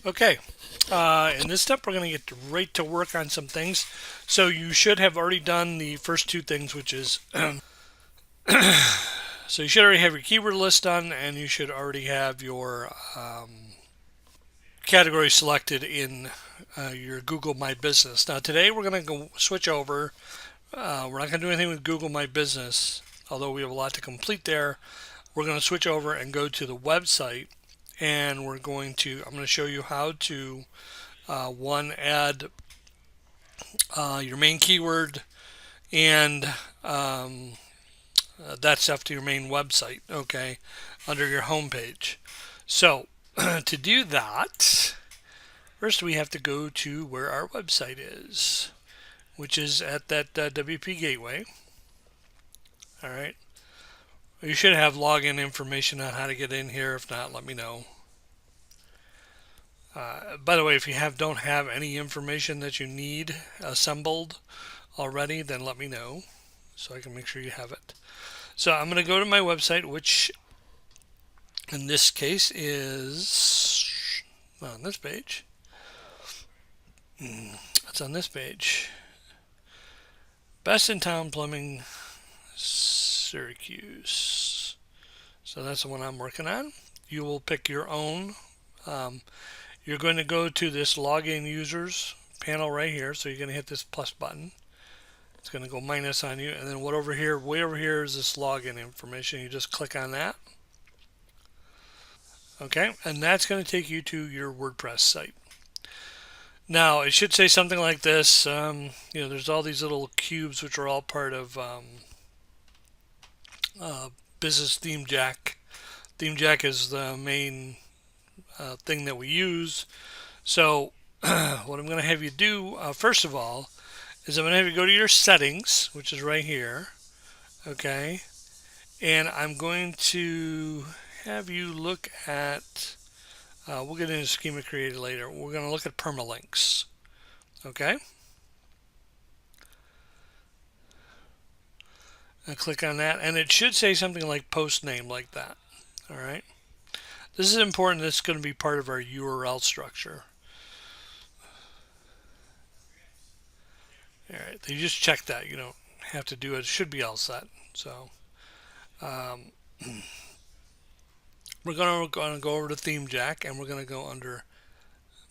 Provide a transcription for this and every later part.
Okay, in this step, we're going to get right to work on some things. So you should have already done the first two things, which is so you should already have your keyword list done, and you should already have your category selected in your Google My Business. Now today we're going to go switch over. We're not going to do anything with Google My Business, although we have a lot to complete there. We're going to switch over and go to the website, and I'm going to show you how to add your main keyword and that stuff to your main website, okay, under your home page. So to do that, first we have to go to where our website is, which is at that WP Gateway. All right. You should have login information on how to get in here. If not, let me know. By the way, if you don't have any information that you need assembled already, then let me know so I can make sure you have it. So I'm going to go to my website, which in this case is on this page. It's on this page. Best in Town Plumbing, Syracuse. So that's the one I'm working on. You will pick your own. You're going to go to this login users panel right here. So you're going to hit this plus button. It's going to go minus on you. And then way over here is this login information. You just click on that. Okay. And that's going to take you to your WordPress site. Now, it should say something like this. There's all these little cubes which are all part of Business Theme Jack. Theme Jack is the main thing that we use. So what I'm going to have you do, first of all, is I'm going to have you go to your settings, which is right here. Okay. And I'm going to have you look at, we'll get into schema created later. We're going to look at permalinks. Okay. And click on that, and it should say something like post name like that. All right. This is important. This is going to be part of our URL structure. All right. You just check that. You don't have to do it. It should be all set. So we're going to go over to Theme Jack, and we're going to go under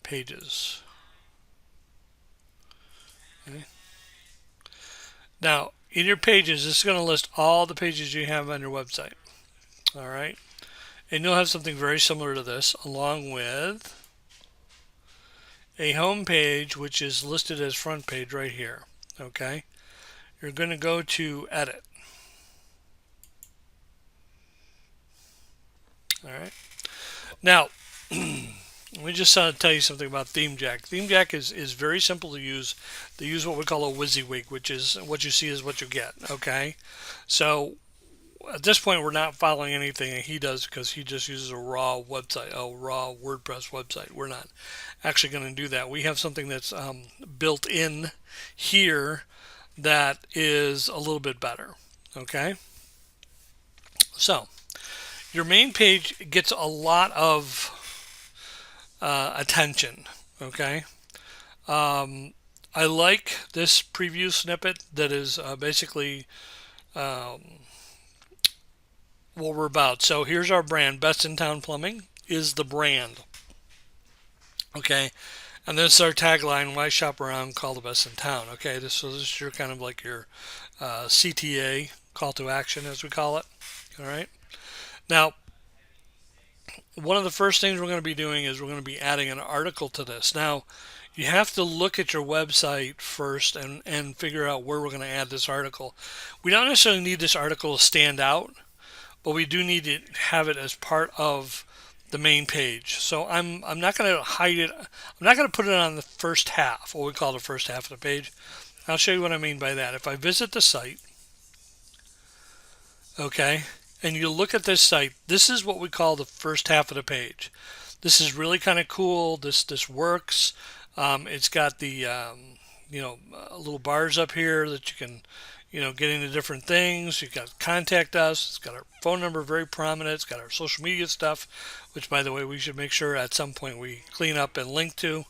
Pages. Okay. Now, in your pages, this is going to list all the pages you have on your website. All right. And you'll have something very similar to this, along with a home page, which is listed as front page right here. Okay. You're going to go to Edit. All right. Now, let me just tell you something about ThemeJack. ThemeJack is very simple to use. They use what we call a WYSIWYG, which is what you see is what you get. Okay. So at this point, we're not following anything he does because he just uses a raw website, a raw WordPress website. We're not actually going to do that. We have something that's built in here that is a little bit better. Okay. So your main page gets a lot of attention. Okay. I like this preview snippet that is basically what we're about. So here's our brand. Best in Town Plumbing is the brand. Okay. And this is our tagline, why shop around, call the best in town. Okay. This is your kind of like your CTA, call to action as we call it. All right. Now, one of the first things we're going to be doing is we're going to be adding an article to this. Now, you have to look at your website first and figure out where we're going to add this article. We don't necessarily need this article to stand out, but we do need to have it as part of the main page. So I'm not going to hide it. I'm not going to put it on the first half, what we call the first half of the page. I'll show you what I mean by that. If I visit the site, okay, and you look at this site, this is what we call the first half of the page. This is really kind of cool. This works. It's got the little bars up here that you can getting to different things. You've got contact us. It's got our phone number very prominent. It's got our social media stuff, which, by the way, we should make sure at some point we clean up and link to.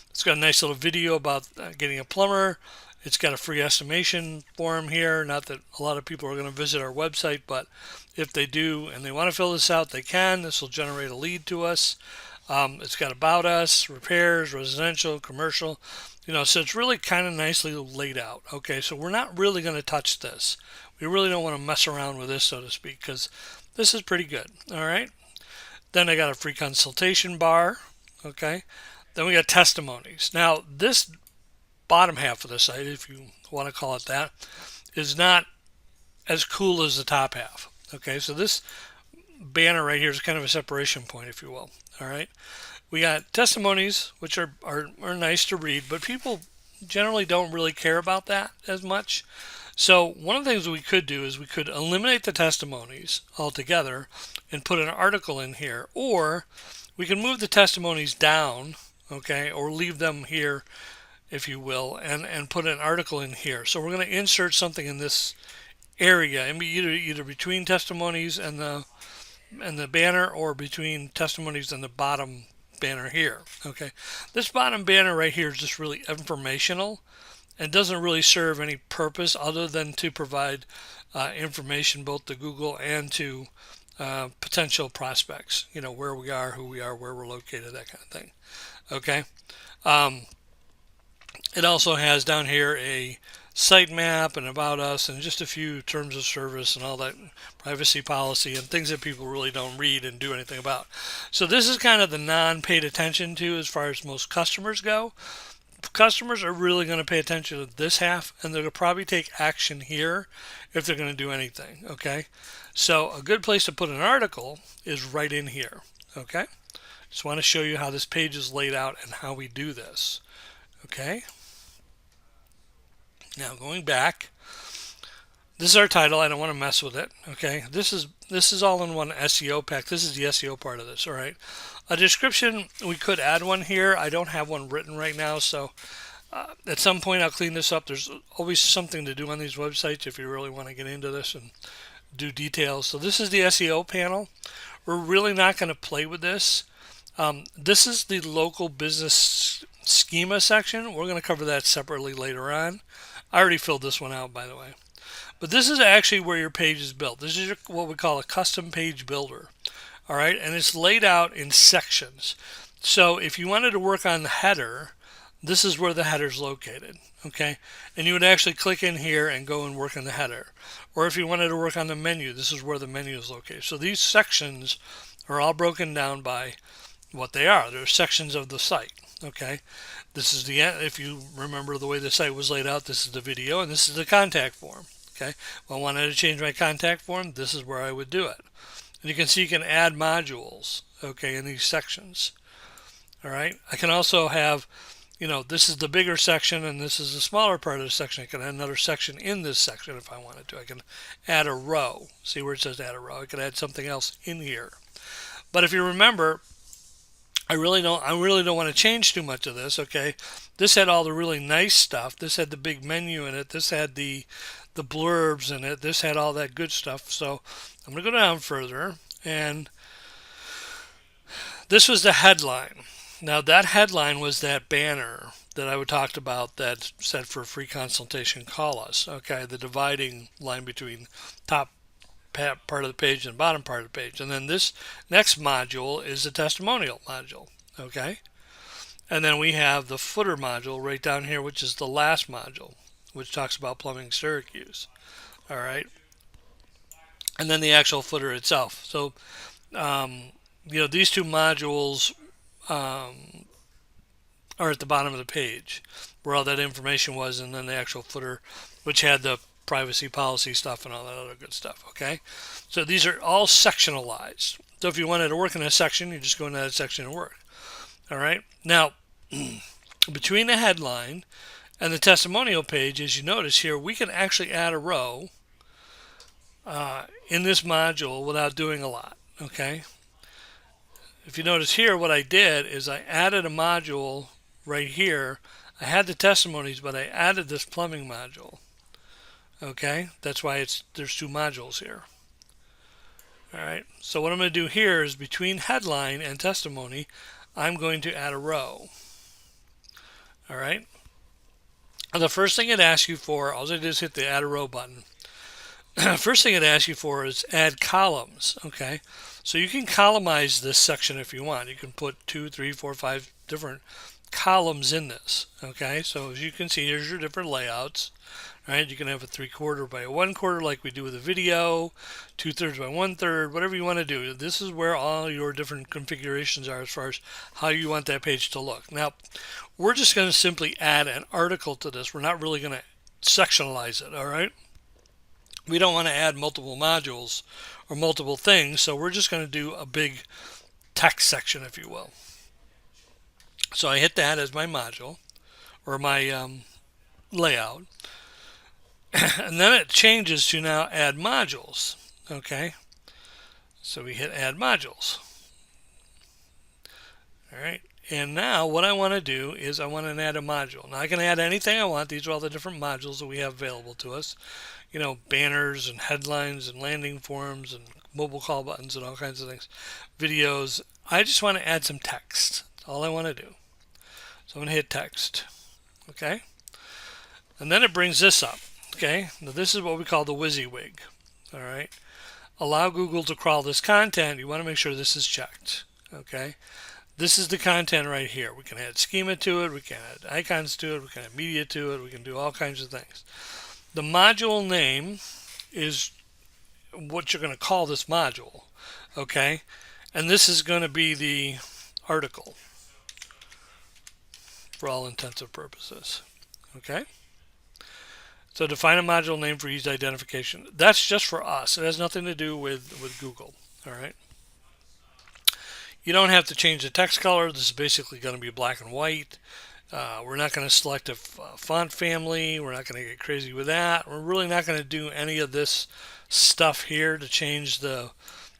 It's got a nice little video about getting a plumber. It's got a free estimation form here. Not that a lot of people are going to visit our website, but if they do and they want to fill this out, they can. This will generate a lead to us. It's got about us, repairs, residential, commercial, so it's really kind of nicely laid out. Okay, so we're not really going to touch this. We really don't want to mess around with this, so to speak, because this is pretty good. All right. Then I got a free consultation bar. Okay. Then we got testimonies. Now, this bottom half of the site, if you want to call it that, is not as cool as the top half. Okay, so this banner right here is kind of a separation point, if you will. All right, we got testimonies, which are nice to read, but people generally don't really care about that as much. So one of the things we could do is we could eliminate the testimonies altogether and put an article in here, or we can move the testimonies down, okay, or leave them here, if you will, and put an article in here. So we're going to insert something in this area, and either between testimonies and the banner, or between testimonies and the bottom banner here. Okay, this bottom banner right here is just really informational and doesn't really serve any purpose other than to provide information both to Google and to potential prospects. Where we are, who we are, where we're located, that kind of thing. Okay. It also has down here a site map and about us and just a few terms of service and all that privacy policy and things that people really don't read and do anything about. So this is kind of the non-paid attention to as far as most customers go. Customers are really going to pay attention to this half, and they're going to probably take action here if they're going to do anything. Okay, so a good place to put an article is right in here. Okay, just want to show you how this page is laid out and how we do this. Okay, now going back, this is our title. I don't want to mess with it. Okay, this is all in one SEO pack. This is the SEO part of this. All right, a description, we could add one here. I don't have one written right now, so at some point I'll clean this up. There's always something to do on these websites if you really want to get into this and do details. So this is the SEO panel. We're really not going to play with this. This is the local business schema section. We're going to cover that separately later on. I already filled this one out, by the way. But this is actually where your page is built. This is what we call a custom page builder. All right, and it's laid out in sections. So if you wanted to work on the header, this is where the header is located. Okay, and you would actually click in here and go and work on the header. Or if you wanted to work on the menu, this is where the menu is located. So these sections are all broken down by what they are. They're sections of the site. Okay, this is the, if you remember the way the site was laid out, this is the video and this is the contact form. Okay, well, I wanted to change my contact form. This is where I would do it. And you can see you can add modules, okay, in these sections. All right, I can also have, this is the bigger section and this is the smaller part of the section. I can add another section in this section if I wanted to. I can add a row. See where it says add a row? I could add something else in here. But if you remember, I really don't want to change too much of this. Okay, this had all the really nice stuff. This had the big menu in it. This had the blurbs in it. This had all that good stuff. So I'm going to go down further, and this was the headline. Now that headline was that banner that I talked about that said for a free consultation, call us. Okay, the dividing line between top part of the page and bottom part of the page. And then this next module is the testimonial module. Okay, and then we have the footer module right down here, which is the last module, which talks about plumbing Syracuse. All right, and then the actual footer itself. So these two modules are at the bottom of the page where all that information was, and then the actual footer, which had the privacy policy stuff and all that other good stuff. Okay, so these are all sectionalized. So if you wanted to work in a section, you just go into that section and work. All right, now between the headline and the testimonial page, as you notice here, we can actually add a row in this module without doing a lot. Okay, if you notice here, what I did is I added a module right here. I had the testimonies, but I added this plumbing module. Okay, that's why there's two modules here. All right, so what I'm going to do here is between headline and testimony, I'm going to add a row. All right, and the first thing it asks you for, all I did is hit the add a row button. First thing it asks you for is add columns. Okay, so you can columnize this section if you want. You can put 2, 3, 4, 5 different columns in this. Okay, so as you can see, here's your different layouts. Right, you can have a 3/4 by a 1/4 like we do with a video, 2/3 by 1/3, whatever you want to do. This is where all your different configurations are as far as how you want that page to look. Now, we're just going to simply add an article to this. We're not really going to sectionalize it, all right? We don't want to add multiple modules or multiple things, so we're just going to do a big text section, if you will. So I hit that as my module or my layout. And then it changes to now add modules. Okay, so we hit add modules. All right, and now what I want to do is I want to add a module. Now I can add anything I want. These are all the different modules that we have available to us. You know, banners and headlines and landing forms and mobile call buttons and all kinds of things. Videos. I just want to add some text. That's all I want to do. So I'm going to hit text. Okay, and then it brings this up. Okay, now this is what we call the WYSIWYG. All right, allow Google to crawl this content. You want to make sure this is checked. Okay, this is the content right here. We can add schema to it, we can add icons to it, we can add media to it, we can do all kinds of things. The module name is what you're going to call this module. Okay, and this is going to be the article for all intensive purposes. Okay. So define a module name for each identification. That's just for us. It has nothing to do with Google. All right. You don't have to change the text color. This is basically going to be black and white. We're not going to select a font family. We're not going to get crazy with that. We're really not going to do any of this stuff here to change the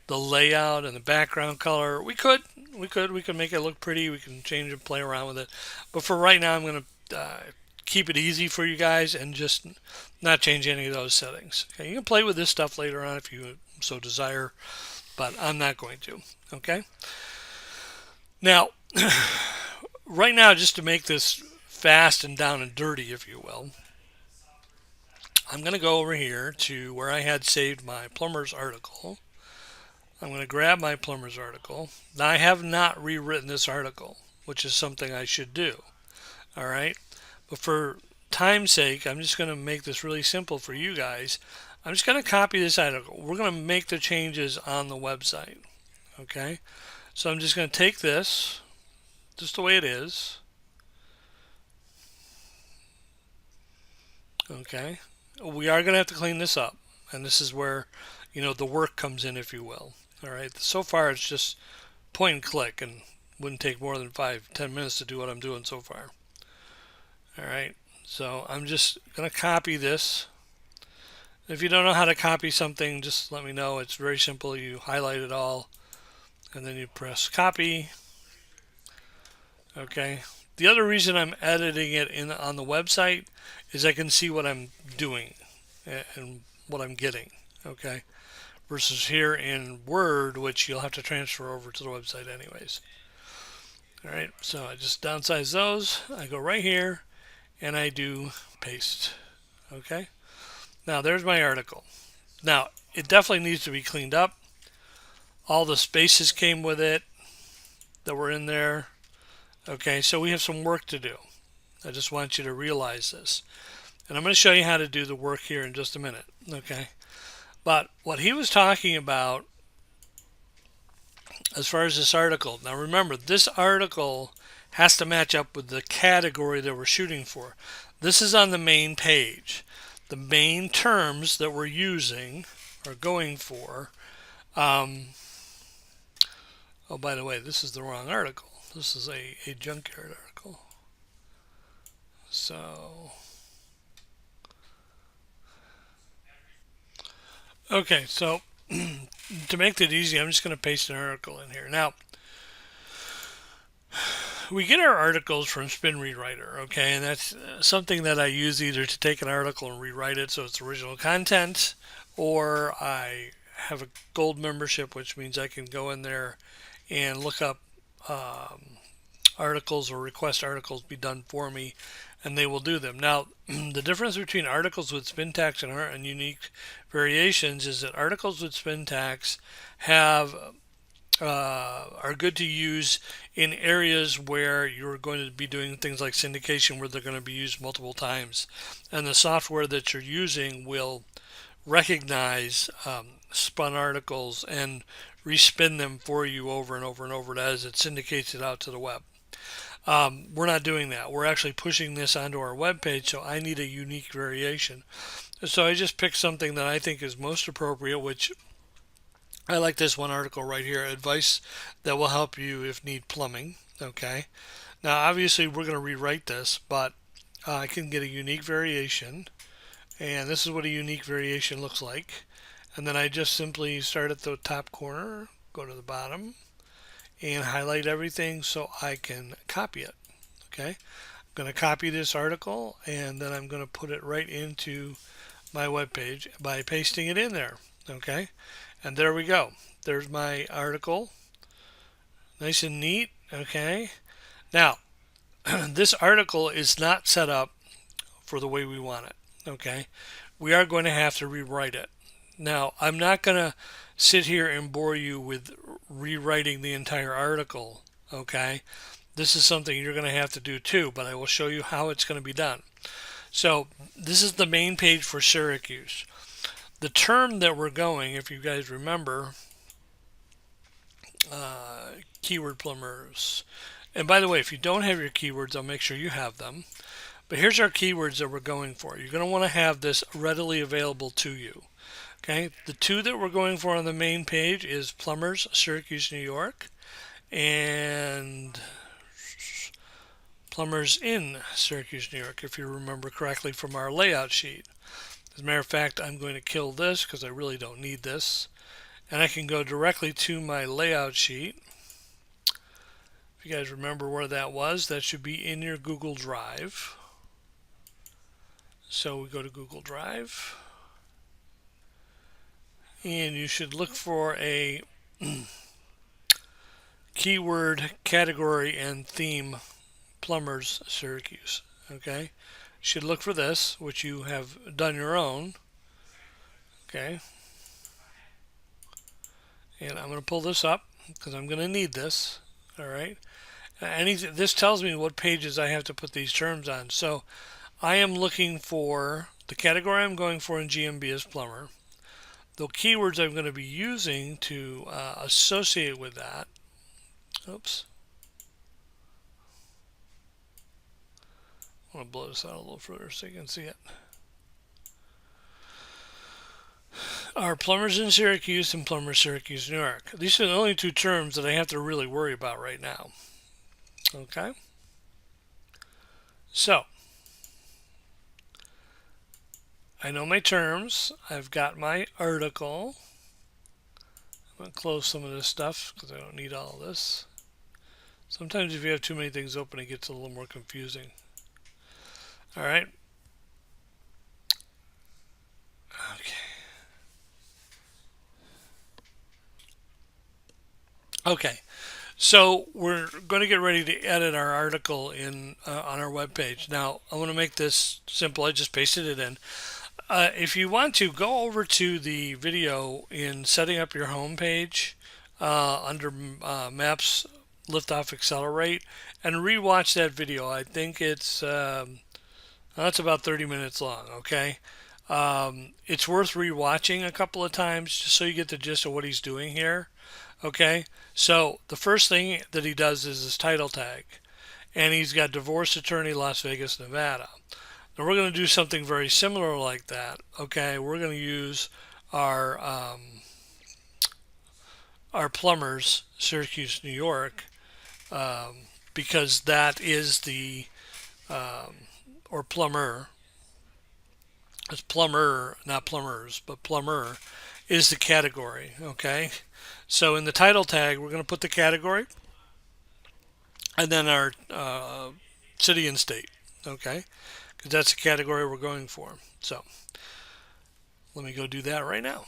layout and the background color. We could make it look pretty. We can change and play around with it. But for right now, I'm going to keep it easy for you guys and just not change any of those settings. Okay, you can play with this stuff later on if you so desire, but I'm not going to. Okay. Now, right now, just to make this fast and down and dirty, if you will, I'm going to go over here to where I had saved my plumber's article. I'm going to grab my plumber's article. Now, I have not rewritten this article, which is something I should do. All right. But for time's sake, I'm just going to make this really simple for you guys. I'm just going to copy this article. We're going to make the changes on the website. Okay. So I'm just going to take this, just the way it is. Okay. We are going to have to clean this up. And this is where, the work comes in, if you will. All right. So far, it's just point and click and wouldn't take more than 5-10 minutes to do what I'm doing so far. All right, so I'm just going to copy this. If you don't know how to copy something, just let me know. It's very simple. You highlight it all, and then you press copy. Okay. The other reason I'm editing it on the website is I can see what I'm doing and what I'm getting. Okay. Versus here in Word, which you'll have to transfer over to the website anyways. All right, so I just downsize those. I go right here and I do paste. Okay. Now there's my article. Now it definitely needs to be cleaned up. All the spaces came with it that were in there. Okay, so we have some work to do. I just want you to realize this. And I'm going to show you how to do the work here in just a minute. Okay. But what he was talking about as far as this article, now remember, this article has to match up with the category that we're shooting for. This is on the main page. The main terms that we're using or going for. Oh, by the way, this is the wrong article. This is a junkyard article. So, okay, so to make that easy, I'm just going to paste an article in here. Now, we get our articles from Spin Rewriter, okay, and that's something that I use either to take an article and rewrite it so it's original content, or I have a gold membership, which means I can go in there and look up articles or request articles be done for me, and they will do them. Now, the difference between articles with spin tags and unique variations is that articles with spin tags have are good to use in areas where you're going to be doing things like syndication where they're going to be used multiple times. And the software that you're using will recognize spun articles and respin them for you over and over and over as it syndicates it out to the web. We're not doing that. We're actually pushing this onto our web page, so I need a unique variation. So I just picked something that I think is most appropriate, which I like this one article right here, advice that will help you if need plumbing. Okay. Now, obviously, we're going to rewrite this, but I can get a unique variation, and this is what a unique variation looks like. And then I just simply start at the top corner, go to the bottom, and highlight everything so I can copy it. Okay. I'm going to copy this article, and then I'm going to put it right into my web page by pasting it in there. Okay. And there we go. There's my article. Nice and neat. Okay. Now, this article is not set up for the way we want it. Okay. We are going to have to rewrite it. Now, I'm not going to sit here and bore you with rewriting the entire article. Okay. This is something you're going to have to do too, but I will show you how it's going to be done. So, this is the main page for Syracuse. The term that we're going, if you guys remember, keyword plumbers. And by the way, if you don't have your keywords, I'll make sure you have them. But here's our keywords that we're going for. You're going to want to have this readily available to you. Okay, the two that we're going for on the main page is plumbers, Syracuse, New York, and plumbers in Syracuse, New York, if you remember correctly from our layout sheet. As a matter of fact, I'm going to kill this because I really don't need this. And I can go directly to my layout sheet. If you guys remember where that was, that should be in your Google Drive. So we go to Google Drive. And you should look for a keyword, category, and theme plumbers Syracuse. Okay. You should look for this, which you have done your own. Okay. And I'm going to pull this up because I'm going to need this. All right. This tells me what pages I have to put these terms on. So I am looking for the category I'm going for in GMB is plumber. The keywords I'm going to be using to associate with that. Oops. I want to blow this out a little further so you can see it. Are plumbers in Syracuse and plumbers Syracuse, New York. These are the only two terms that I have to really worry about right now. Okay. So, I know my terms. I've got my article. I'm going to close some of this stuff because I don't need all of this. Sometimes if you have too many things open, it gets a little more confusing. All right. Okay. Okay. So we're going to get ready to edit our article in on our web page. Now, I want to make this simple. I just pasted it in. If you want to, go over to the video in setting up your home page under Maps, Liftoff, Accelerate, and rewatch that video. I think it's about 30 minutes long, okay? It's worth rewatching a couple of times just so you get the gist of what he's doing here, okay? So the first thing that he does is his title tag, and he's got divorce attorney, Las Vegas, Nevada. Now we're going to do something very similar like that, okay? We're going to use our plumbers, Syracuse, New York, because that is the or plumber. It's plumber, not plumbers, but plumber is the category, okay? So in the title tag, we're going to put the category. and then our city and state. Okay, because that's the category we're going for. So let me go do that right now.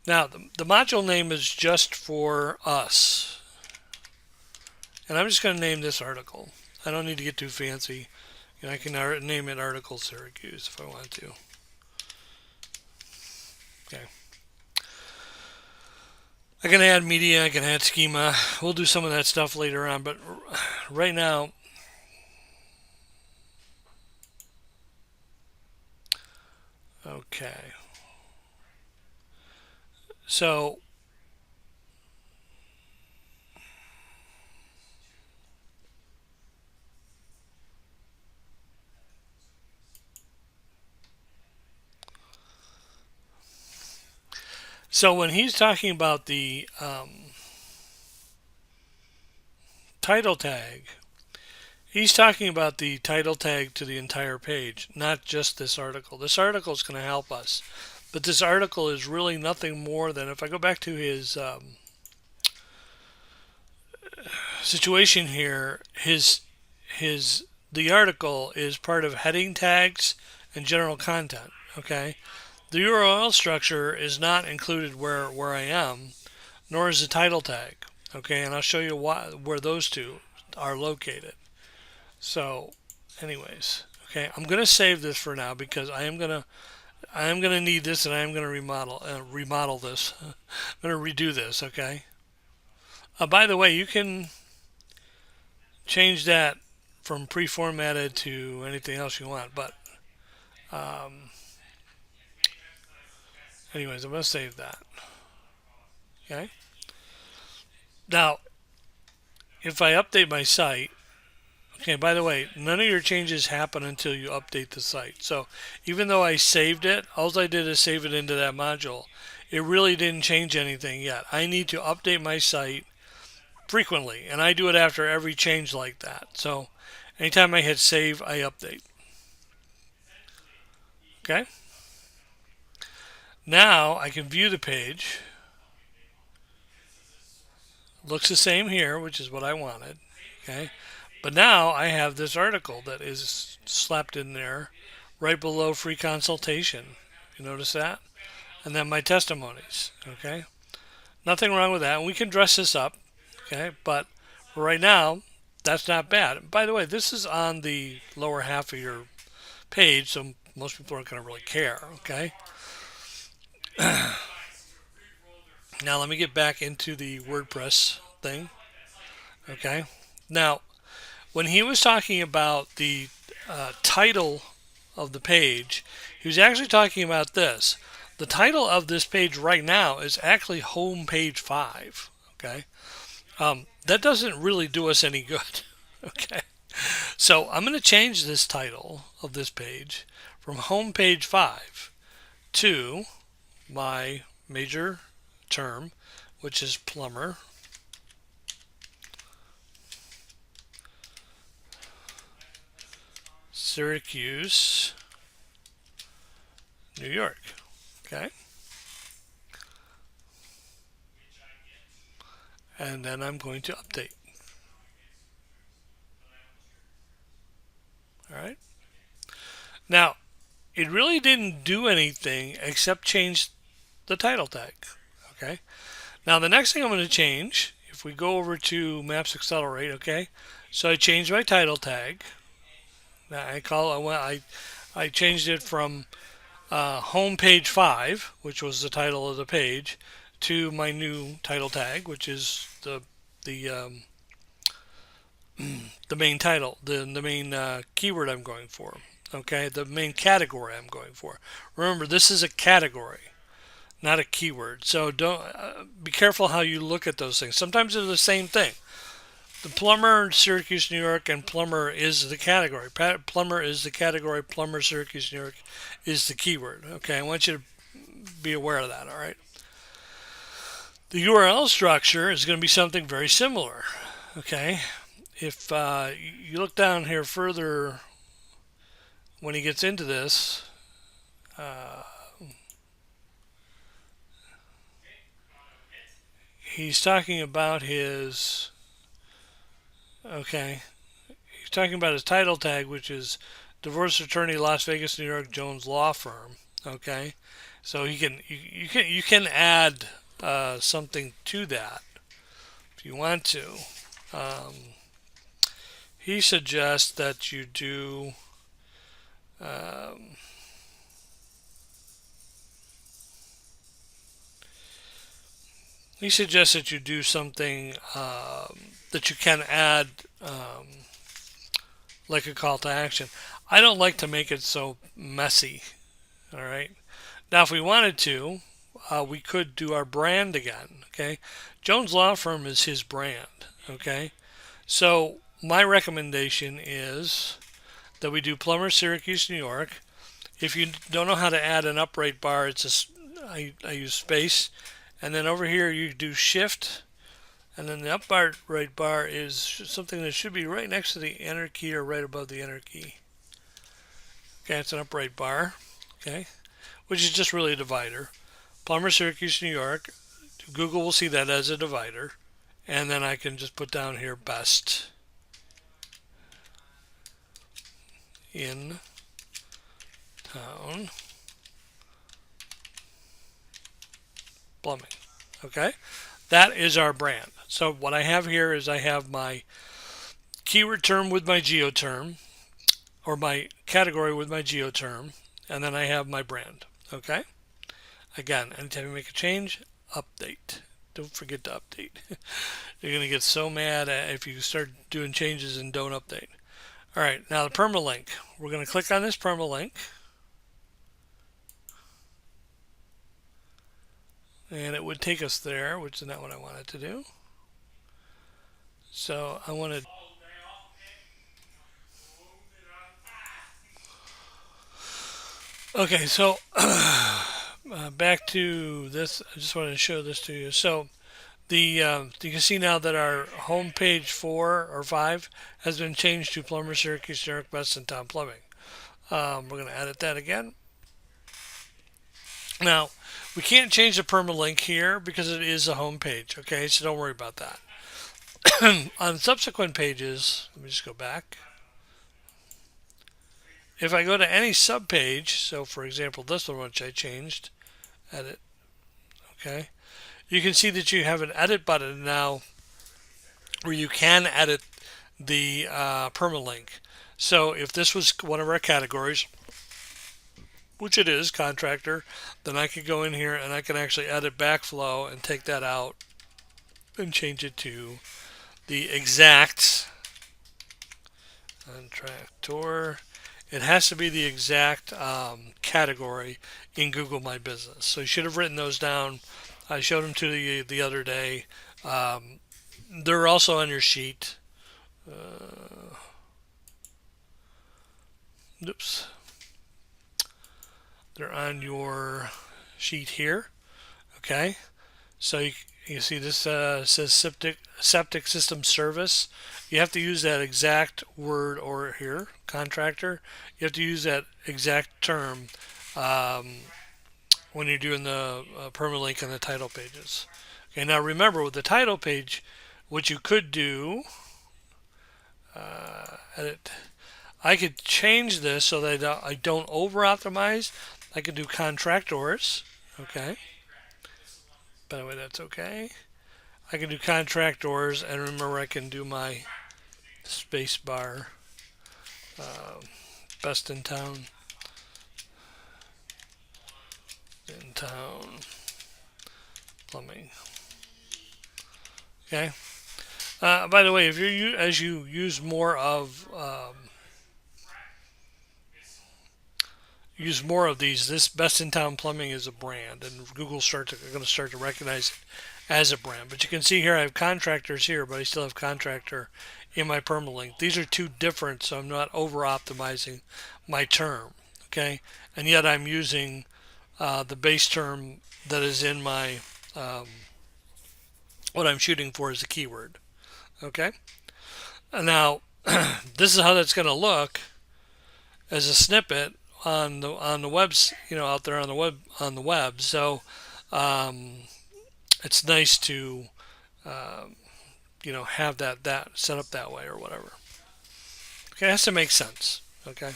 Now the module name is just for us, and I'm just going to name this article. I don't need to get too fancy. I can name it Article Syracuse if I want to. Okay. I can add media, I can add schema. We'll do some of that stuff later on, but right now, okay. So when he's talking about the title tag, he's talking about the title tag to the entire page, not just this article. This article is going to help us, but this article is really nothing more than, if I go back to his situation here, the article is part of heading tags and general content. Okay, the URL structure is not included where I am, nor is the title tag. Okay, and I'll show you where those two are located. So, anyways, okay, I'm gonna save this for now because I am gonna need this, and I am gonna remodel this. I'm gonna redo this. Okay. By the way, you can change that from pre-formatted to anything else you want. But um, anyways, I'm going to save that. Okay. Now, if I update my site, okay, by the way, none of your changes happen until you update the site. So even though I saved it, all I did is save it into that module. It really didn't change anything yet. I need to update my site frequently, and I do it after every change like that. So anytime I hit save, I update. Okay. Now I can view the page. Looks the same here, which is what I wanted. Okay. But now I have this article that is slapped in there right below free consultation. You notice that? And then my testimonies. Okay. Nothing wrong with that. And we can dress this up. Okay. But right now, that's not bad. By the way, this is on the lower half of your page, so most people aren't going to really care. Okay. Now let me get back into the WordPress thing. Okay. Now, when he was talking about the title of the page, he was actually talking about this. The title of this page right now is actually Home Page 5. Okay. That doesn't really do us any good. Okay. So I'm going to change this title of this page from Home Page 5 to my major term, which is plumber. Syracuse, New York. Okay. And then I'm going to update. All right. Now, it really didn't do anything except change the title tag. Okay. Now, the next thing I'm going to change, if we go over to Maps Accelerate, okay, so I changed my title tag. Now I changed it from Home Page 5, which was the title of the page, to my new title tag, which is the the main title, the main keyword I'm going for. Okay, the main category I'm going for. Remember, this is a category, not a keyword. So don't be careful how you look at those things. Sometimes they're the same thing. The plumber, Syracuse, New York, and plumber is the category. Plumber is the category. Plumber, Syracuse, New York is the keyword. Okay, I want you to be aware of that. All right. The URL structure is going to be something very similar. Okay. If you look down here further, when he gets into this, he's talking about his, okay, he's talking about his title tag, which is divorce attorney, Las Vegas, New York, Jones Law Firm. Okay, so you can add something to that if you want to. Um, he suggests that you do. Um, he suggests that you do something that you can add, like a call to action. I don't like to make it so messy. All right. Now, if we wanted to, we could do our brand again. Okay. Jones Law Firm is his brand. Okay. So my recommendation is that we do Plumber, Syracuse, New York. If you don't know how to add an upright bar, I use space, and then over here you do shift, and then the upright bar is something that should be right next to the enter key or right above the enter key. Okay, it's an upright bar. Okay, which is just really a divider. Plumber, Syracuse, New York. Google will see that as a divider, and then I can just put down here best in town plumbing. Okay, that is our brand. So what I have here is I have my keyword term with my geoterm, or my category with my geoterm, and then I have my brand. Okay, again, anytime you make a change, update. Don't forget to update. You're going to get so mad if you start doing changes and don't update. All right, now the permalink. We're going to click on this permalink. And it would take us there, which is not what I wanted to do. So I wanted. Okay, so back to this. I just wanted to show this to you. So you can see now that our home page 4 or 5 has been changed to Plumber, Syracuse, New York, Best in Town Plumbing. We're going to edit that again. Now, we can't change the permalink here because it is a home page, okay? So don't worry about that. On subsequent pages, let me just go back. If I go to any subpage, so for example, this one which I changed, edit, okay? You can see that you have an edit button now where you can edit the permalink. So if this was one of our categories, which it is, contractor, then I could go in here and I can actually edit backflow and take that out and change it to the exact contractor. It has to be the exact category in Google My Business. So you should have written those down. I showed them to you the other day. They're also on your sheet. Oops. They're on your sheet here. Okay. So you see this says septic system service. You have to use that exact word or here, contractor. You have to use that exact term when you're doing the permalink and the title pages. Okay, now remember with the title page, what you could do, edit, I could change this so that I don't over optimize. I could do contractors. Okay. By the way, that's okay. I can do contractors, and remember I can do my space bar. Best in town. In town. Plumbing. Okay. By the way, if as you use more of these, this Best in Town Plumbing is a brand, and Google's going to start to recognize it as a brand. But you can see here I have contractors here, but I still have contractor in my permalink. These are two different, so I'm not over optimizing my term. Okay, and yet I'm using the base term that is in my what I'm shooting for is a keyword. Okay, and now this is how that's going to look as a snippet on the webs, out there on the web. So it's nice to um, have that set up that way or whatever. Okay, it has to make sense. Okay,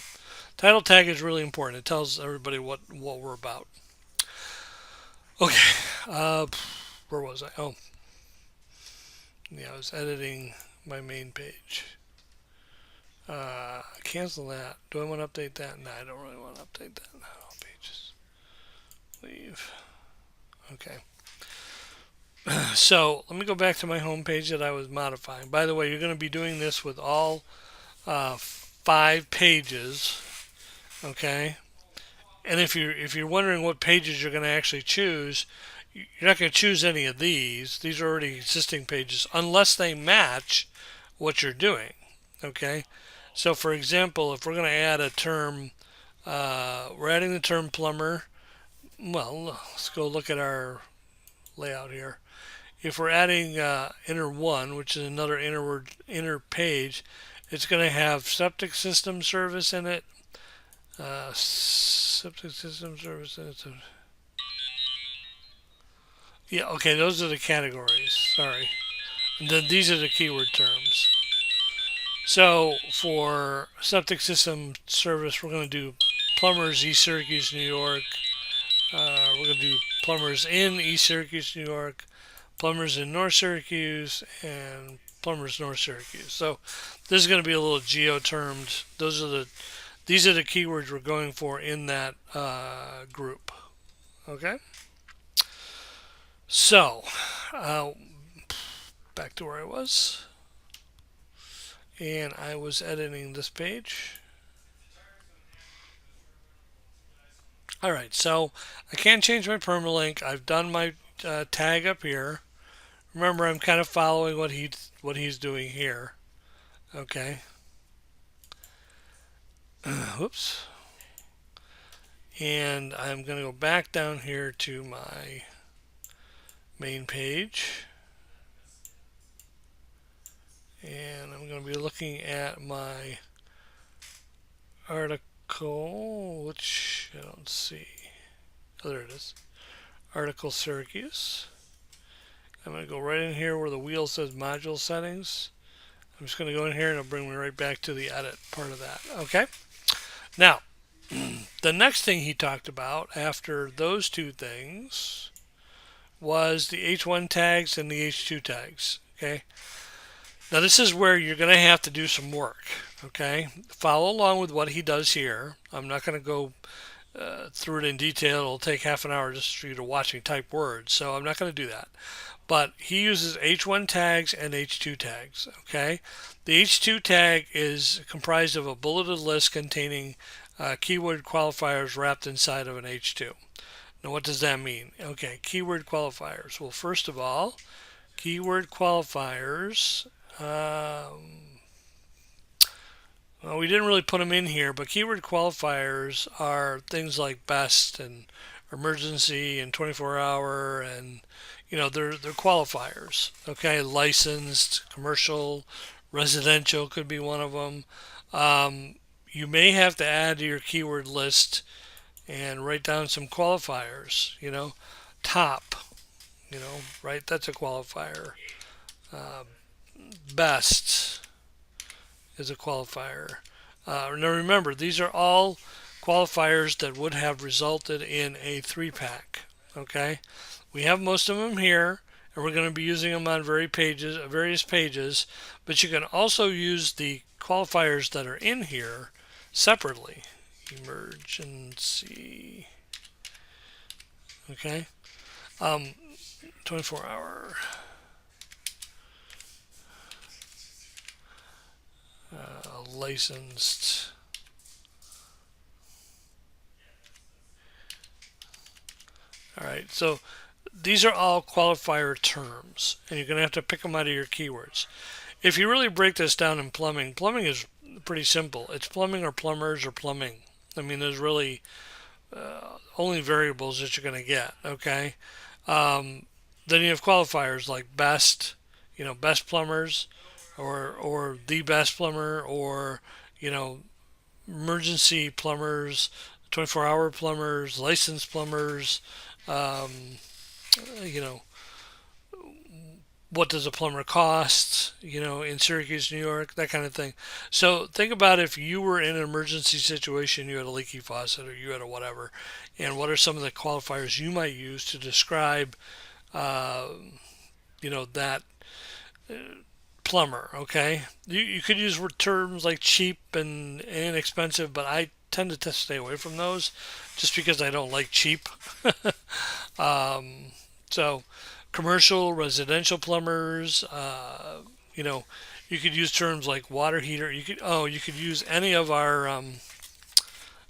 title tag is really important. It tells everybody what we're about. Okay, where was I? Oh, yeah, I was editing my main page. Cancel that. Do I want to update that? No, I don't really want to update that. No, pages. Leave. Okay. So let me go back to my home page that I was modifying. By the way, you're going to be doing this with all 5 pages. Okay. And if you're wondering what pages you're going to actually choose, you're not going to choose any of these. These are already existing pages unless they match what you're doing. Okay. So for example, if we're going to add a term, we're adding the term plumber. Well, let's go look at our layout here. If we're adding inner one, which is another inner page, it's going to have septic system service in it. Septic system service in it. Yeah, okay, those are the categories. Sorry. And then these are the keyword terms. So for septic system service, we're going to do plumbers, East Syracuse, New York. We're going to do plumbers in East Syracuse, New York, plumbers in North Syracuse, and plumbers North Syracuse. So this is going to be a little geo-termed. These are the keywords we're going for in that group. Okay. So back to where I was, and I was editing this page. All right, so I can't change my permalink. I've done my tag up here. Remember, I'm kind of following what he's doing here. Okay. Whoops. And I'm going to go back down here to my main page. And I'm going to be looking at my article, which I don't see. Oh, there it is. Article Syracuse. I'm going to go right in here where the wheel says module settings. I'm just going to go in here and it'll bring me right back to the edit part of that. Okay. Now, the next thing he talked about after those two things was the H1 tags and the H2 tags. Okay. Now, this is where you're going to have to do some work. Okay. Follow along with what he does here. I'm not going to go through it in detail. It'll take half an hour just for you to watch me type words. So I'm not going to do that. But he uses H1 tags and H2 tags. Okay. The H2 tag is comprised of a bulleted list containing keyword qualifiers wrapped inside of an H2. Now, what does that mean? Okay, keyword qualifiers. Well, first of all, keyword qualifiers. Well, we didn't really put them in here, but keyword qualifiers are things like best and emergency and 24-hour, and they're qualifiers. Okay, licensed, commercial, residential could be one of them. You may have to add to your keyword list and write down some qualifiers. Top. Right? That's a qualifier. Uh, Best is a qualifier. Now remember, these are all qualifiers that would have resulted in a 3-pack. Okay, we have most of them here, and we're going to be using them on various pages. But you can also use the qualifiers that are in here separately. Emergency. Okay, 24-hour. Licensed. All right, so these are all qualifier terms, and you're going to have to pick them out of your keywords. If you really break this down in plumbing, plumbing is pretty simple. It's plumbing or plumbers or plumbing. I mean, there's really only variables that you're going to get. Okay. Then you have qualifiers like best, best plumbers, or the best plumber, or emergency plumbers, 24-hour plumbers, licensed plumbers, um, you know, what does a plumber cost, in Syracuse, New York, that kind of thing. So think about if you were in an emergency situation, you had a leaky faucet or you had a whatever, and what are some of the qualifiers you might use to describe, uh, that plumber, okay? You could use terms like cheap and inexpensive, but I tend to stay away from those just because I don't like cheap. So, commercial, residential plumbers, you know, you could use terms like water heater. You could use any of our, and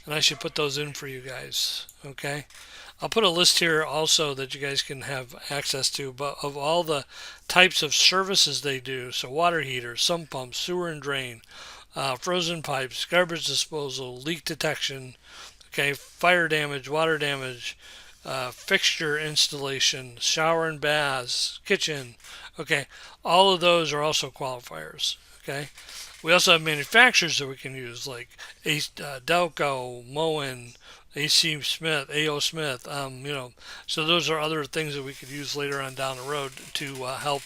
I should put those in for you guys. Okay, I'll put a list here also that you guys can have access to, but of all the types of services they do. So water heaters, sump pumps, sewer and drain, frozen pipes, garbage disposal, leak detection. Okay, fire damage, water damage, fixture installation, shower and baths, kitchen. Okay, all of those are also qualifiers. Okay, we also have manufacturers that we can use like Delco, Moen, AC Smith, AO Smith. So those are other things that we could use later on down the road to help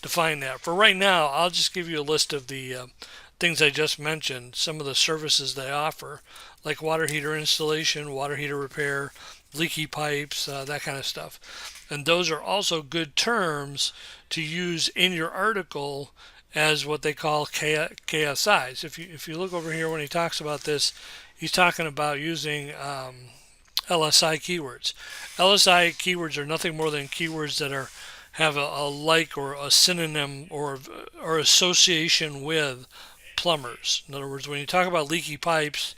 define that. For right now, I'll just give you a list of the things I just mentioned, some of the services they offer, like water heater installation, water heater repair, leaky pipes, that kind of stuff. And those are also good terms to use in your article as what they call KSIs. If you look over here when he talks about this, he's talking about using LSI keywords. LSI keywords are nothing more than keywords that have a like or a synonym or association with plumbers. In other words, when you talk about leaky pipes,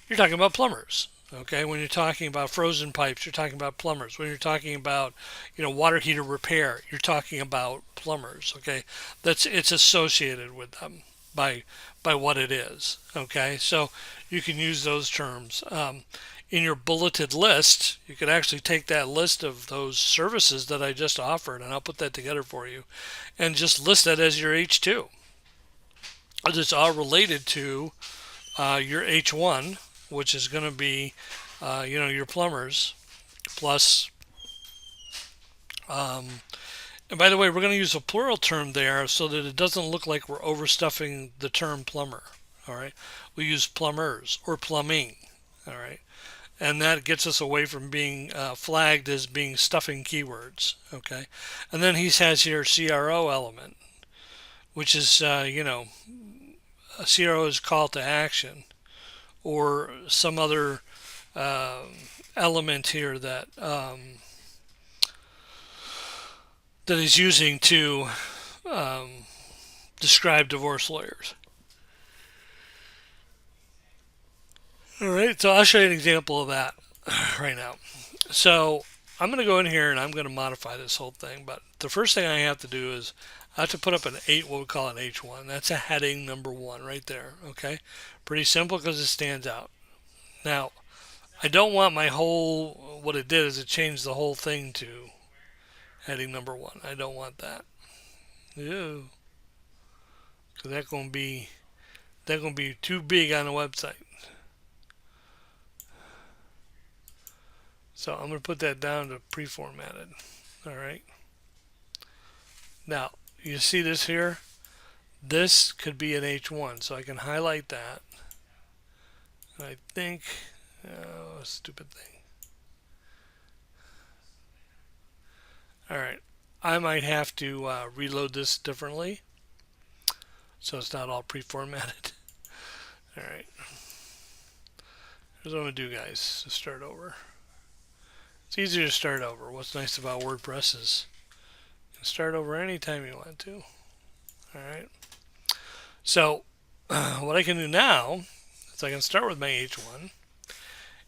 you're talking about plumbers. Okay, when you're talking about frozen pipes, you're talking about plumbers. When you're talking about, water heater repair, you're talking about plumbers. Okay, it's associated with them by what it is. Okay, so you can use those terms. In your bulleted list, you could actually take that list of those services that I just offered, and I'll put that together for you, and just list that as your H2. It's all related to your H1, which is going to be, your plumbers, plus, and by the way, we're going to use a plural term there so that it doesn't look like we're overstuffing the term plumber. All right, we use plumbers or plumbing. All right, and that gets us away from being flagged as being stuffing keywords. Okay, and then he has here CRO element, which is, a CRO is call to action, or some other uh, element here that he's using to um, describe divorce lawyers. All right, so I'll show you an example of that right now. So I'm going to go in here and I'm going to modify this whole thing. But the first thing I have to do is I have to put up what we call an H1. That's a heading number one right there. Okay, pretty simple because it stands out. Now I don't want my whole. What it did is it changed the whole thing to heading number one. I don't want that. Ew, because that's gonna be too big on the website. So I'm gonna put that down to pre-formatted. All right. Now you see this here. This could be an H1, so I can highlight that. And I think, oh, stupid thing. All right. I might have to reload this differently, so it's not all pre-formatted. All right. Here's what I'm gonna do, guys. To start over. It's easier to start over. What's nice about WordPress is you can start over anytime you want to. All right. So what I can do now is I can start with my H1,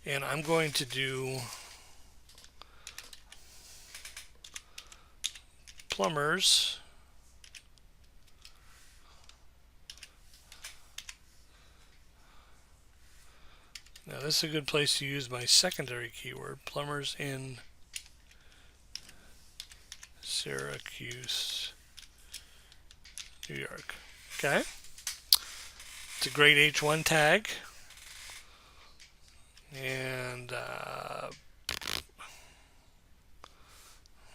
and I'm going to do plumbers. Now this is a good place to use my secondary keyword, plumbers in Syracuse, New York. Okay. It's a great H1 tag. And I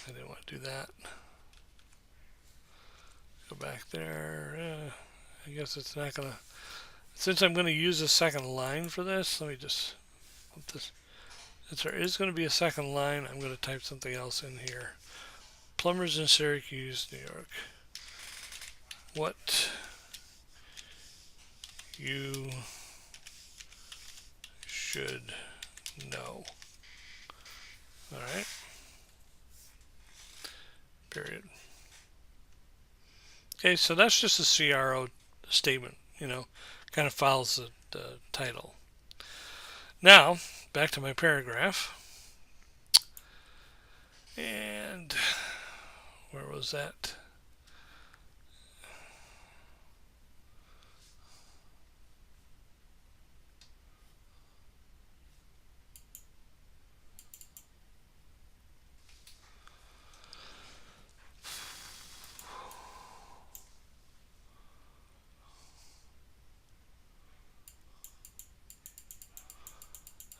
didn't want to do that. back there. I guess it's not gonna. Since I'm going to use a second line for this, let me just put this. Since there is going to be a second line, I'm going to type something else in here. Plumbers in Syracuse, New York. What you should know. All right. Period. Okay, so that's just a CRO statement, kind of follows the title. Now, back to my paragraph. And where was that?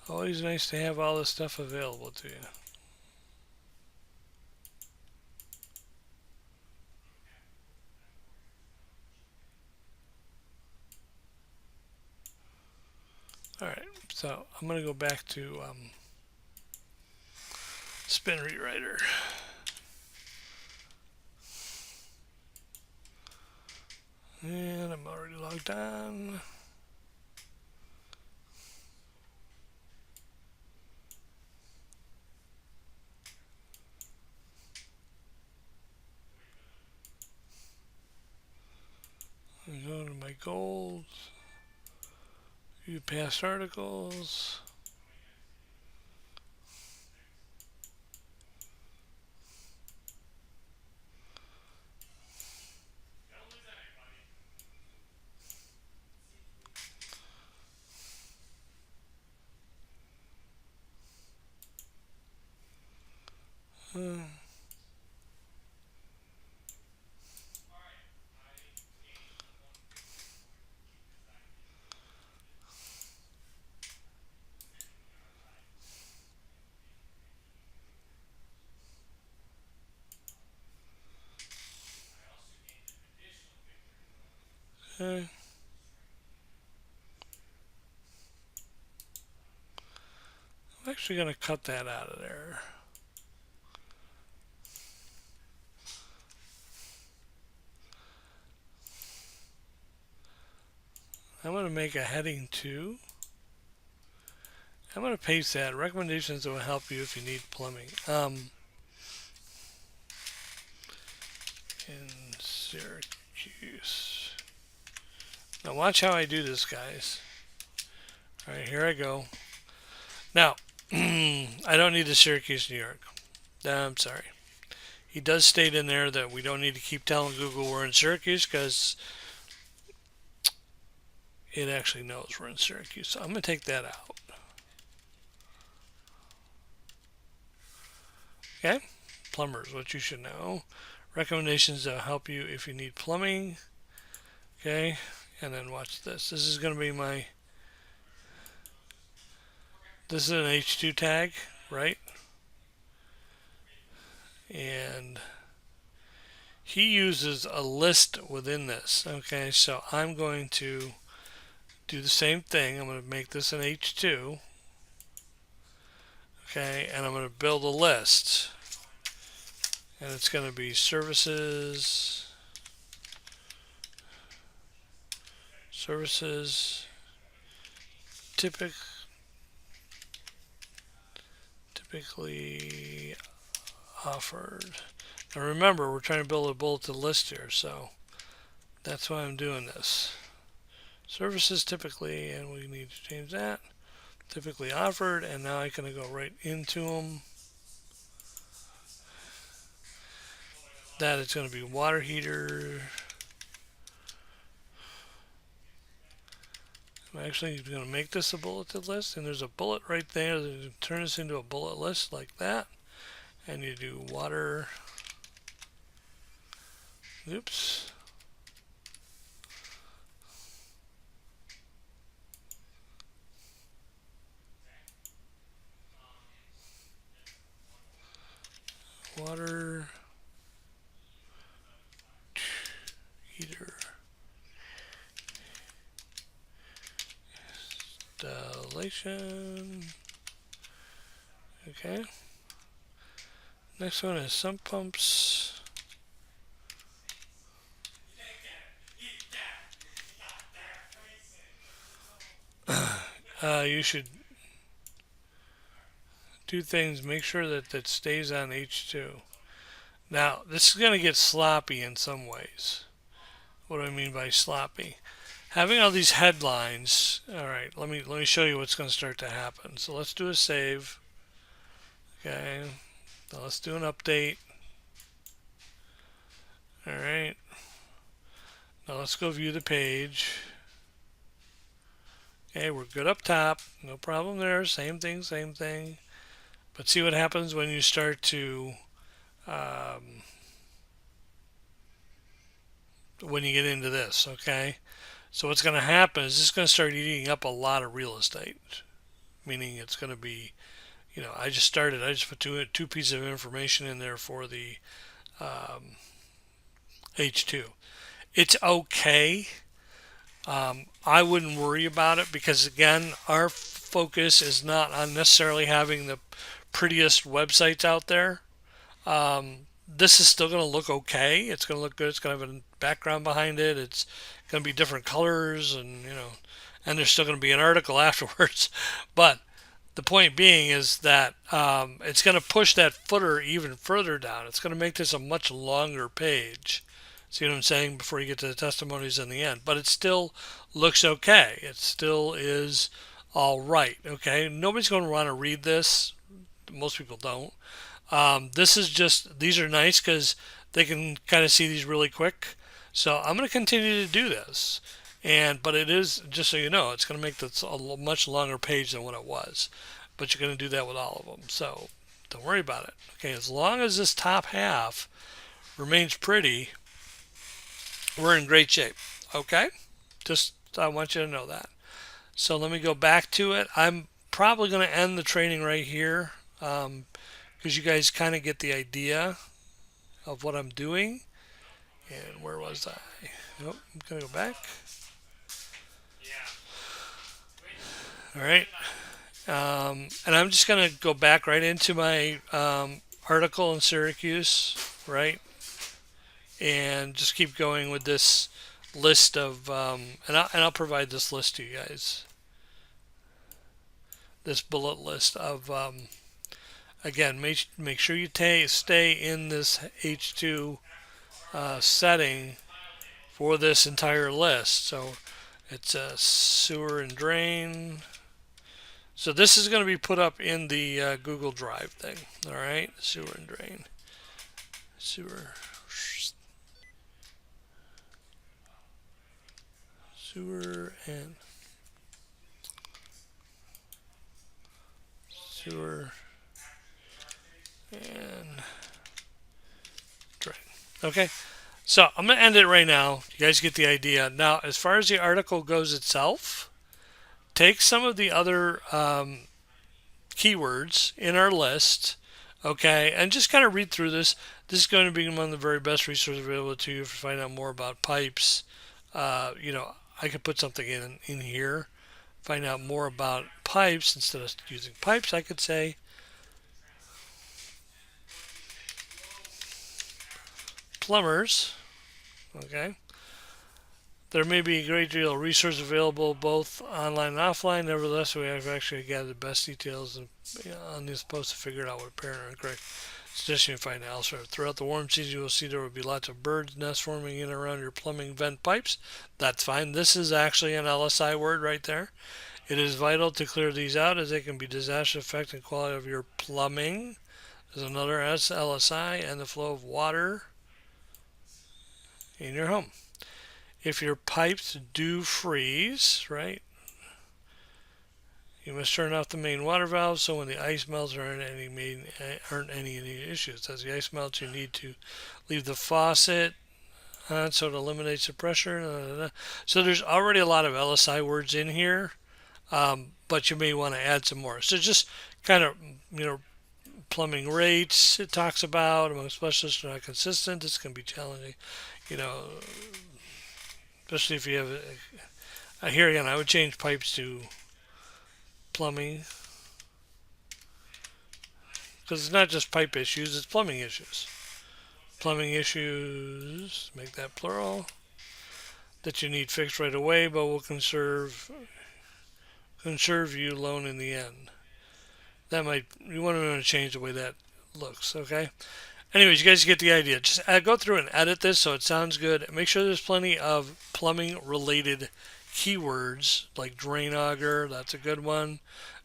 Always nice to have all this stuff available to you. Alright, so I'm going to go back to Spin Rewriter. And I'm already logged on. I'm going to my goals. View past articles. I'm actually going to cut that out of there. I'm going to make a heading 2. I'm going to paste that. Recommendations that will help you if you need plumbing. In Syracuse. Now watch how I do this, guys. Alright, here I go. Now, I don't need the Syracuse, New York. I'm sorry. He does state in there that we don't need to keep telling Google we're in Syracuse because it actually knows we're in Syracuse. So I'm going to take that out. Okay? Plumbers, what you should know. Recommendations that will help you if you need plumbing. Okay? And then watch this. This is going to be this is an H2 tag, right? And he uses a list within this. Okay, so I'm going to do the same thing. I'm going to make this an H2. Okay, and I'm going to build a list. And it's going to be services, typically offered. Now remember, we're trying to build a bulleted list here, so that's why I'm doing this. Services typically, and we need to change that. Typically offered, and now I'm going to go right into them. That is going to be water heater. I'm actually going to make this a bulleted list, and there's a bullet right there. You turn this into a bullet list like that, and you do water. Oops. Water heater installation. Okay. Next one is sump pumps. You should do things, make sure that that stays on H2. Now, this is going to get sloppy in some ways. What do I mean by sloppy? Having all these headlines, all right, let me show you what's going to start to happen. So let's do a save. Okay. Now let's do an update. All right. Now let's go view the page. Okay, we're good up top. No problem there. Same thing, same thing. But see what happens when you start to when you get into this, okay? So what's going to happen is it's going to start eating up a lot of real estate, meaning it's going to be, I just put two pieces of information in there for the H2. It's okay. I wouldn't worry about it because, again, our focus is not on necessarily having the prettiest websites out there. This is still going to look okay. It's going to look good. It's going to have a background behind it. It's going to be different colors, and there's still going to be an article afterwards. But the point being is that it's going to push that footer even further down. It's going to make this a much longer page. See what I'm saying? Before you get to the testimonies in the end. But it still looks okay. It still is all right. Okay? Nobody's going to want to read this. Most people don't. These are nice because they can kind of see these really quick. So I'm going to continue to do this. But it is, just so you know, it's going to make this a much longer page than what it was. But you're going to do that with all of them. So don't worry about it. Okay, as long as this top half remains pretty, we're in great shape. Okay? Just, I want you to know that. So let me go back to it. I'm probably going to end the training right here. Because you guys kind of get the idea of what I'm doing. And where was I? Nope, I'm going to go back. All right. And I'm just going to go back right into my article in Syracuse, right? And just keep going with this list of, and I'll provide this list to you guys. This bullet list of, again, make sure you stay in this H2 setting for this entire list. So it's a sewer and drain. So this is going to be put up in the Google Drive thing. All right, sewer and drain, sewer and sewer and drain. Okay. So I'm going to end it right now. You guys get the idea. Now, as far as the article goes itself, take some of the other keywords in our list, okay, and just kind of read through this. This is going to be one of the very best resources available to you to find out more about pipes. I could put something in here, find out more about pipes. Instead of using pipes, I could say plumbers. Okay. There may be a great deal of resources available both online and offline. Nevertheless, we have actually gathered the best details on this post to figure out what apparent or incorrect suggestion you find elsewhere. Throughout the warm season, you will see there will be lots of birds nests forming in and around your plumbing vent pipes. That's fine. This is actually an LSI word right there. It is vital to clear these out as they can be disastrous effect and quality of your plumbing. There's another LSI and the flow of water in your home. If your pipes do freeze, right, you must turn off the main water valve so when the ice melts there aren't any issues. As the ice melts, you need to leave the faucet on so it eliminates the pressure. So there's already a lot of LSI words in here, but you may want to add some more. So just kind of, plumbing rates, it talks about among specialists are not consistent. This can be challenging, especially if you have here again, I would change pipes to plumbing because it's not just pipe issues, it's plumbing issues. Plumbing issues, make that plural, that you need fixed right away, but will conserve you loan in the end. That might you want to change the way that looks. Okay. Anyways, you guys get the idea. Just go through and edit this so it sounds good. Make sure there's plenty of plumbing related keywords like drain auger. That's a good one.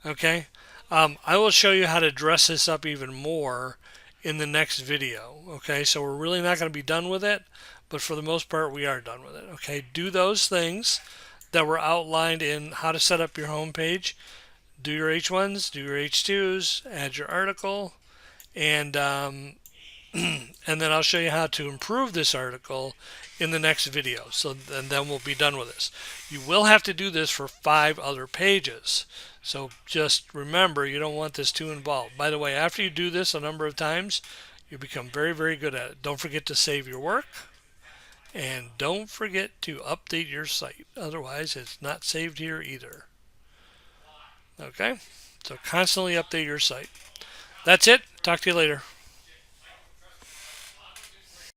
Okay. I will show you how to dress this up even more in the next video. Okay. So we're really not going to be done with it, but for the most part, we are done with it. Okay. Do those things that were outlined in how to set up your home page. Do your H1s, do your H2s, add your article, and and then I'll show you how to improve this article in the next video. So then we'll be done with this. You will have to do this for 5 other pages. So just remember, you don't want this too involved. By the way, after you do this a number of times, you become very, very good at it. Don't forget to save your work. And don't forget to update your site. Otherwise, it's not saved here either. Okay? So constantly update your site. That's it. Talk to you later.